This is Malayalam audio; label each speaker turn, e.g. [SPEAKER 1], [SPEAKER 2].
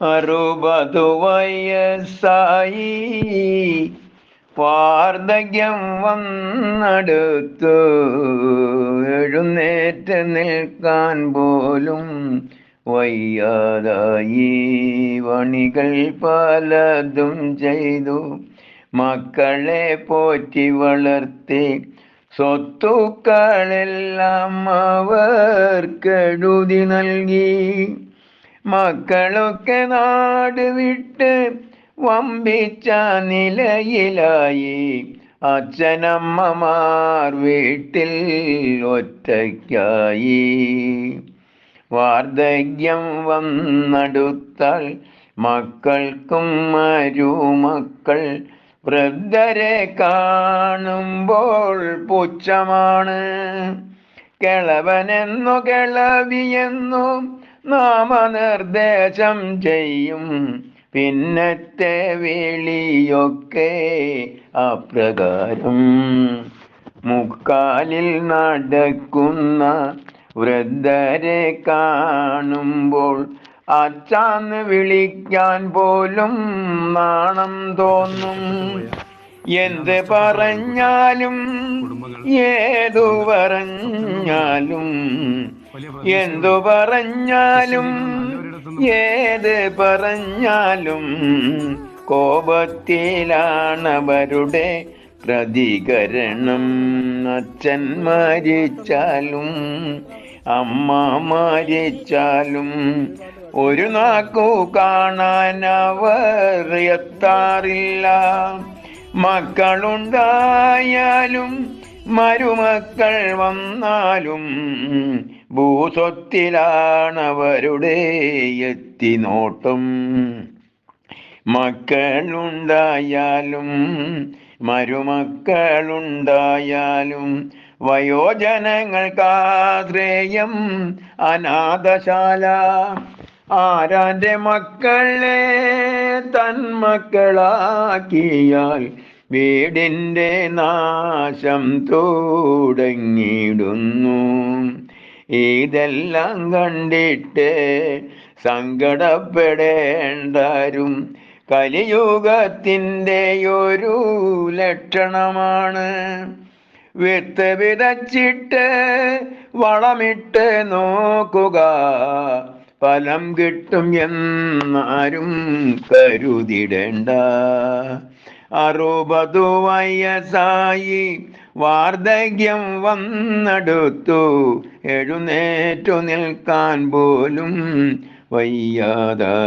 [SPEAKER 1] 60 വയസ്സായി വാർദ്ധക്യം വന്നടുത്തു, എഴുന്നേറ്റ് നിൽക്കാൻ പോലും വയ്യാതായി. പണികൾ പലതും ചെയ്തു, മക്കളെ പോറ്റി വളർത്തി, സ്വത്തുക്കളെല്ലാം അവർക്കെഴുതി നൽകി. മക്കളൊക്കെ നാട് വിട്ട് വമ്പിച്ച നിലയിലായി. അച്ഛനമ്മമാർ വീട്ടിൽ ഒറ്റയ്ക്കായി. വാർദ്ധക്യം വന്നടുത്താൽ മക്കൾക്കും മരുമക്കൾ വൃദ്ധരെ കാണുമ്പോൾ പുച്ഛമാണ്. കിളവനെന്നോ കിളവിയെന്നോ നാമനിർദ്ദേശം ചെയ്യും. പിന്നത്തെ വിളിയൊക്കെ അപ്രകാരം. മുക്കാലിൽ നടക്കുന്ന വൃദ്ധരെ കാണുമ്പോൾ അച്ഛാന്ന് വിളിക്കാൻ പോലും നാണം തോന്നും. എന്ത് പറഞ്ഞാലും ഏതു പറഞ്ഞാലും എന്തു പറഞ്ഞാലും ഏത് പറഞ്ഞാലും കോപത്തിലാണവരുടെ പ്രതികരണം. അച്ഛൻ മരിച്ചാലും അമ്മ മരിച്ചാലും ഒരു നാക്കു കാണാൻ അവർ എത്താറില്ല. മക്കളുണ്ടായാലും മരുമക്കൾ വന്നാലും ഭൂസ്വത്തിലാണവരുടെ എത്തിനോട്ടം. മക്കളുണ്ടായാലും മരുമക്കളുണ്ടായാലും വയോജനങ്ങൾക്കാശ്രയം അനാഥശാല. ആരാന്റെ മക്കളെ തന്മക്കളാക്കിയാൽ വീടിൻ്റെ നാശം തുടങ്ങിയിടുന്നു. ഇതെല്ലാം കണ്ടിട്ട് സങ്കടപ്പെടേണ്ടാരും കലിയുഗത്തിൻ്റെ ഒരു ലക്ഷണമാണ്. വിത്ത് വിതച്ചിട്ട് വളമിട്ട് നോക്കുക, ഫലം കിട്ടും എന്നാരും കരുതിടേണ്ട. 60 വയസ്സായി വാർദ്ധക്യം വന്നടുത്തു, എഴുന്നേറ്റു നിൽക്കാൻ പോലും വയ്യാതായി.